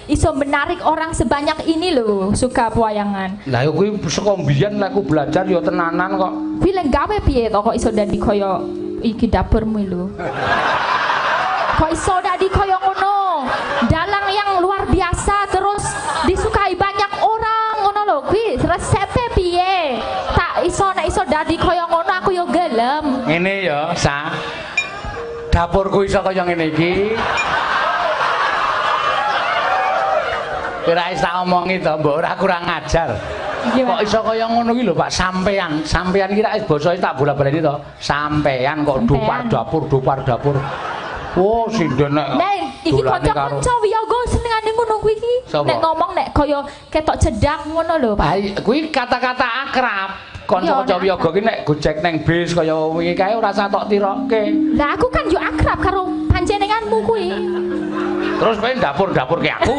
iso menarik orang sebanyak ini loh suka pewayangan. Lah yo kuwi saka mbiyen lek aku belajar yo tenanan kok. Kuwi lek gawe piye to kok iso dadi kaya iki dapurmu lho. Kok iso dadi kaya ngono? Dalang yang luar biasa terus disukai banyak orang ngono lho. Kuwi resepe piye? Tak iso nek iso dadi kaya ngono aku yo gelem. Ngene ya, Sa. Dapurku iso kaya ngene iki. Kira tak omongi to, mbok ora kurang ajar. Kok iso kaya ngono iki lho, Pak, sampean. Sampean kira basane tak bola-baleni to. Sampean kok dupar dapur. Oh, sinden nek. Nek iki kanca-kanca wiyaga senengane ngono kuwi iki. Nek ngomong nek kaya ketok cedak ngono lho, Pak. Kuwi kata-kata akrab. Kanca-kanca wiyaga ki nek gojek neng bis kaya wingi kae ora usah tok tirokke. Lah aku kan yo akrab karo panjenenganmu kuwi. Terus kowe dapur-dapur ki aku.